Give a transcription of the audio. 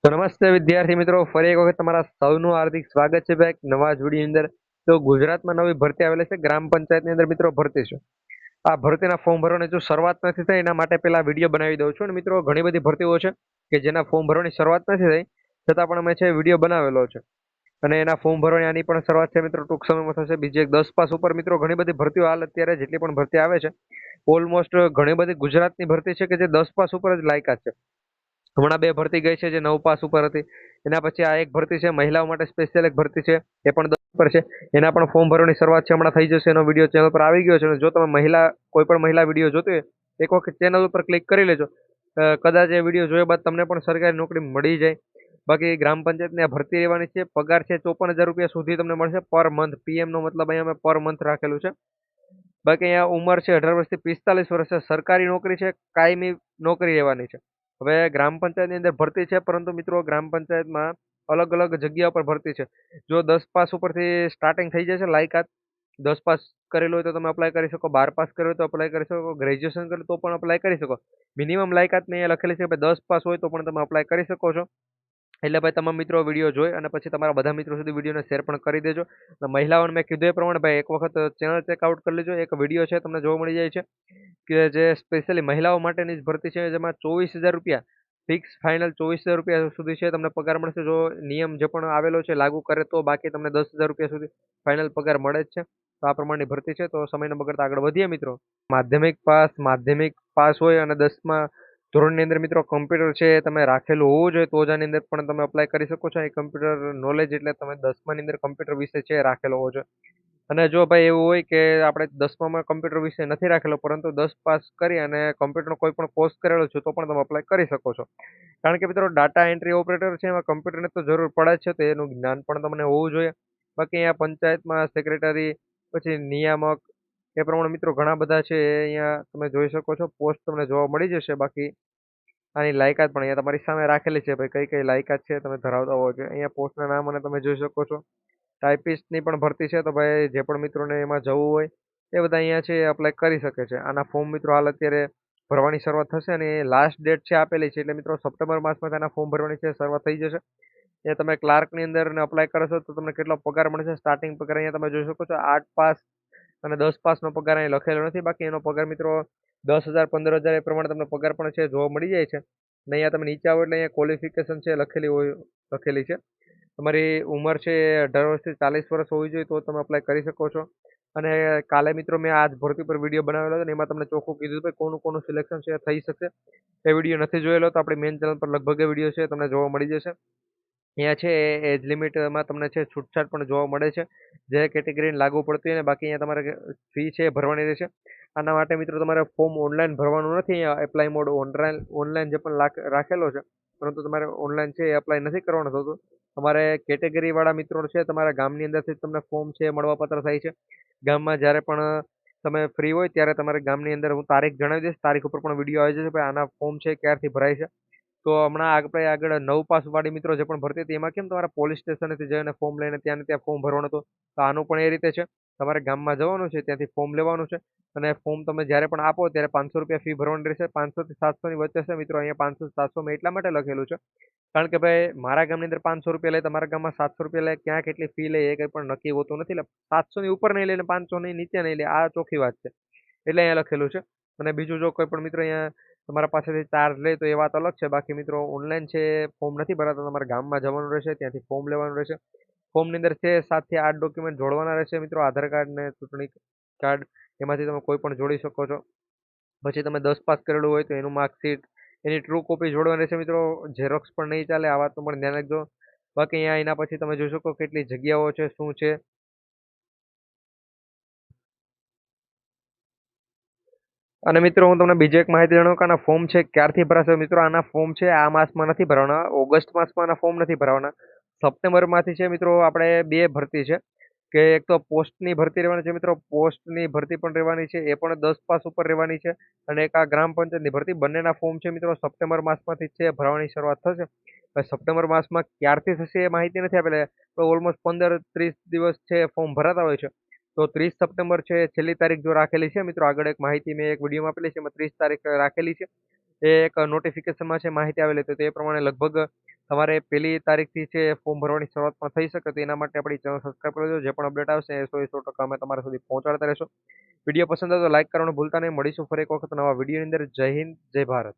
તો નમસ્તે વિદ્યાર્થી મિત્રો, ફરી એક વખત તમારા સૌનું હાર્દિક સ્વાગત છે ભાઈ એક નવા જ વિડીયોની અંદર. તો ગુજરાતમાં નવી ભરતી આવેલી છે, ગ્રામ પંચાયતની અંદર મિત્રો ભરતી છે. આ ભરતીના ફોર્મ ભરવાની જો શરૂઆત નથી થઈ એના માટે પહેલા વિડીયો બનાવી દઉં છું. અને મિત્રો ઘણી બધી ભરતીઓ છે કે જેના ફોર્મ ભરવાની શરૂઆત નથી થઈ, છતાં પણ અમે છે વિડીયો બનાવેલો છે. અને એના ફોર્મ ભરવાની આની પણ શરૂઆત છે મિત્રો ટૂંક સમયમાં થશે. બીજી એક 10 પાસ ઉપર મિત્રો ઘણી બધી ભરતીઓ હાલ અત્યારે જેટલી પણ ભરતી આવે છે, ઓલમોસ્ટ ઘણી બધી ગુજરાતની ભરતી છે કે જે 10 પાસ ઉપર જ લાયકાત છે. હમણાં બે ભરતી ગઈ છે જે 9 પાસ ઉપર હતી. એના પછી આ એક ભરતી છે મહિલાઓ માટે સ્પેશિયલ એક ભરતી છે, એ પણ 10 પર છે. એના પણ ફોર્મ ભરવાની શરૂઆત છે, હમણાં થઈ જશે. એનો વિડીયો ચેનલ પર આવી ગયો છે. અને જો તમે કોઈ પણ મહિલા વિડીયો જોતી હોય, એક વખત ચેનલ ઉપર ક્લિક કરી લેજો. કદાચ એ વિડીયો જોયા બાદ તમને પણ સરકારી નોકરી મળી જાય. બાકી ગ્રામ પંચાયતની આ ભરતી રહેવાની છે. પગાર છે 54,000 રૂપિયા સુધી તમને મળશે પર મંથ. પીએમ નો મતલબ અહીંયા મેં પર મંથ રાખેલું છે. બાકી અહીંયા ઉંમર છે 18 વર્ષથી 45 વર્ષ છે. સરકારી નોકરી છે, કાયમી નોકરી રહેવાની છે. હવે ગ્રામ પંચાયતની અંદર ભરતી છે, પરંતુ મિત્રો ગ્રામ પંચાયતમાં અલગ અલગ જગ્યા પર ભરતી છે. જો 10 પાસ ઉપરથી સ્ટાર્ટિંગ થઈ જશે લાયકાત, 10 પાસ કરેલું હોય તો તમે અપ્લાય કરી શકો, 12 પાસ કરેલું હોય તો અપ્લાય કરી શકો, ગ્રેજ્યુએશન કરેલું તો પણ અપ્લાય કરી શકો. મિનિમમ લાયકાત મેં અહીંયા લખેલી છે કે 10 પાસ હોય તો પણ તમે અપ્લાય કરી શકો છો. એટલે ભાઈ તમામ મિત્રો વિડીયો જોઈ અને પછી તમારા બધા મિત્રો સુધી વિડીયોને શેર પણ કરી દેજો. અને મહિલાઓને મેં કીધું એ પ્રમાણે ભાઈ એક વખત ચેનલ ચેકઆઉટ કરી લેજો. એક વિડીયો છે તમને જોવા મળી જાય છે કે જે સ્પેશિયલી મહિલાઓ માટેની જ ભરતી છે, જેમાં 24,000 રૂપિયા ફિક્સ ફાઇનલ 24,000 રૂપિયા સુધી છે તમને પગાર મળશે. જો નિયમ જે પણ આવેલો છે લાગુ કરે તો, બાકી તમને 10,000 રૂપિયા સુધી ફાઇનલ પગાર મળે જ છે. તો આ પ્રમાણની ભરતી છે. તો સમય ન બગાડતા આગળ વધીએ મિત્રો. માધ્યમિક પાસ હોય અને 10મા ધોરણની અંદર મિત્રો કમ્પ્યુટર છે એ તમે રાખેલું હોવું જોઈએ, તો જ આની અંદર પણ તમે અપ્લાય કરી શકો છો. એ કમ્પ્યુટર નોલેજ એટલે તમે 10માની અંદર કમ્પ્યુટર વિશે છે રાખેલો હોવો જોઈએ. અને જો ભાઈ એવું હોય કે આપણે 10મામાં કમ્પ્યુટર વિશે નથી રાખેલો, પરંતુ 10 પાસ કરી અને કમ્પ્યુટરનો કોઈ પણ કોર્સ કરેલો છે, તો પણ તમે અપ્લાય કરી શકો છો. કારણ કે મિત્રો ડાટા એન્ટ્રી ઓપરેટર છે એમાં કમ્પ્યુટરની તો જરૂર પડે જ છે, તો એનું જ્ઞાન પણ તમને હોવું જોઈએ. બાકી અહીંયા પંચાયતમાં સેક્રેટરી, પછી નિયામક, એ પ્રમાણે મિત્રો ઘણા બધા છે એ અહીંયા તમે જોઈ શકો છો. પોસ્ટ તમને જોવા મળી જશે. બાકી આની લાયકાત પણ અહીંયા તમારી સામે રાખેલી છે ભાઈ, કઈ કઈ લાયકાત છે તમે ધરાવતા હોવો જોઈએ. અહીંયા પોસ્ટના નામ અને તમે જોઈ શકો છો. ટાઈપિસ્ટની પણ ભરતી છે, તો ભાઈ જે પણ મિત્રોને એમાં જવું હોય એ બધા અહીંયા છે અપ્લાય કરી શકે છે. આના ફોર્મ મિત્રો હાલ અત્યારે ભરવાની શરૂઆત થશે અને લાસ્ટ ડેટ છે આપેલી છે, એટલે મિત્રો સપ્ટેમ્બર માસમાં તેના ફોર્મ ભરવાની છે શરૂઆત થઈ જશે. એ તમે ક્લાર્કની અંદર અપ્લાય કરશો તો તમને કેટલો પગાર મળશે. સ્ટાર્ટિંગ પગાર અહીંયા તમે જોઈ શકો છો. 8 પાસ અને 10 પાસનો પગાર અહીં લખેલો નથી. બાકી એનો પગાર મિત્રો 10,000 15,000 એ પ્રમાણે તમને પગાર પણ છે જોવા મળી જાય છે. અને અહીંયા તમે નીચે આવો એટલે અહીંયા ક્વોલિફિકેશન છે લખેલી છે. તમારી ઉંમર છે 18 વર્ષથી 40 વર્ષ હોવી જોઈએ તો તમે અપ્લાય કરી શકો છો. અને કાલે મિત્રો મેં આજ ભરતી પર વિડીયો બનાવેલો હતો ને એમાં તમને ચોખ્ખું કીધું હતું કોનું કોનું સિલેક્શન છે થઈ શકશે. એ વિડીયો નથી જોયેલો તો આપણી મેઇન ચેનલ પર લગભગ એ વિડીયો છે તમને જોવા મળી જશે. અહીંયા છે એજ લિમિટમાં તમને છે છૂટછાટ પણ જોવા મળે છે, જે કેટેગરીને લાગુ પડતી હોય ને. બાકી અહીંયા તમારે ફી છે એ ભરવાની રહેશે. આના માટે મિત્રો તમારે ફોર્મ ઓનલાઈન ભરવાનું નથી. અહીંયા એપ્લાય મોડ ઓનલાઈન જે પણ રાખેલો છે, પરંતુ તમારે ઓનલાઈન છે એ એપ્લાય નથી કરવાનું થતું. તમારે કેટેગરી વાળા મિત્રો છે તમારા ગામની અંદરથી તમને ફોર્મ છે મળવાપાત્ર થાય છે. ગામમાં જ્યારે પણ તમે ફ્રી હોય ત્યારે તમારે ગામની અંદર હું તારીખ જણાવી દઈશ, તારીખ ઉપર પણ વિડીયો આવી જશે ભાઈ આના ફોર્મ છે ક્યારથી ભરાય છે. તો હમણાં આપણે આગળ 9 પાસ વાળી મિત્રો જે પણ ભરતી હતી એમાં કેમ તમારા પોલીસ સ્ટેશનેથી જઈને ફોર્મ લઈને ત્યાં ને ત્યાં ફોર્મ ભરવાનું હતું, તો આનું પણ એ રીતે છે. તમારે ગામમાં જવાનું છે, ત્યાંથી ફોર્મ લેવાનું છે. અને ફોર્મ તમે જ્યારે પણ આપો ત્યારે 500 રૂપિયા ફી ભરવાની રહેશે. 500 થી 700 ની વચ્ચે છે મિત્રો. અહીંયા 500 700 મેં એટલા માટે લખેલું છે કારણ કે ભાઈ મારા ગામની અંદર 500 રૂપિયા લે, તમારા ગામમાં 700 રૂપિયા લે, ક્યાં કેટલી ફી લે એ કંઈ પણ નક્કી હોતું નથી. એટલે 700 ની ઉપર નહીં લે ને 500 ની નીચે નહીં લે, આ ચોખ્ખી વાત છે. એટલે અહીંયા લખેલું છે. અને બીજું જો કોઈ પણ મિત્ર અહીંયા તમારા પાસેથી ચાર્જ લે તો એ વાત અલગ છે. બાકી મિત્રો ઓનલાઈન છે ફોર્મ નથી ભરાતા, તમારે ગામમાં જવાનું રહેશે, ત્યાંથી ફોર્મ લેવાનું રહેશે. ફોર્મની અંદર છે 7 થી 8 ડોક્યુમેન્ટ જોડવાના રહેશે મિત્રો. આધાર કાર્ડ ને ચૂંટણી કાર્ડ, એમાંથી તમે કોઈ પણ જોડી શકો છો. પછી તમે 10 પાસ કરેલું હોય તો એનું માર્કશીટ, એની ટ્રુ કોપી જોડવાની રહેશે મિત્રો. ઝેરોક્સ પણ નહીં ચાલે, આ વાતનું પણ ધ્યાન રાખજો. બાકી અહીંયા એના પછી તમે જોઈ શકો કેટલી જગ્યાઓ છે, શું છે. અને મિત્રો હું તમને બીજી એક માહિતી જણાવું કે આના ફોર્મ છે ક્યારથી ભરાશે. મિત્રો આના ફોર્મ છે આ માસમાં નથી ભરવાના, ઓગસ્ટ માસમાં આના ફોર્મ નથી ભરવાના. સપ્ટેમ્બરમાંથી છે મિત્રો. આપણે બે ભરતી છે કે એક તો પોસ્ટની ભરતી રહેવાની છે મિત્રો. પોસ્ટની ભરતી પણ રહેવાની છે, એ પણ 10 પાસ ઉપર રહેવાની છે. અને એક આ ગ્રામ પંચાયતની ભરતી, બંનેના ફોર્મ છે મિત્રો સપ્ટેમ્બર માસમાંથી છે ભરવાની શરૂઆત થશે. હવે સપ્ટેમ્બર માસમાં ક્યારથી થશે એ માહિતી નથી આપેલી, તો ઓલમોસ્ટ 15-30 દિવસ છે ફોર્મ ભરાતા હોય છે. તો 30 સપ્ટેમ્બર છે છેલ્લી તારીખ જો રાખેલી છે મિત્રો. આગળ એક માહિતી મેં એક વિડીયોમાં આપેલી છે, એમાં 30 તારીખ રાખેલી છે. એ એક નોટિફિકેશનમાં છે માહિતી આવેલી હતી, તો એ પ્રમાણે લગભગ તમારે 1લી તારીખથી છે ફોર્મ ભરવાની શરૂઆતમાં થઈ શકે તો એના માટે આપણી ચેનલ સબસ્ક્રાઇબ કરી દેજો. જે પણ અપડેટ આવશે એ 100% અમે તમારા સુધી પહોંચાડતા રહેશું. વિડીયો પસંદ આવે તો લાઈક કરવાનું ભૂલતા નહીં. મળીશું ફરી એક વખત નવા વિડીયોની અંદર. જય હિન્દ, જય ભારત.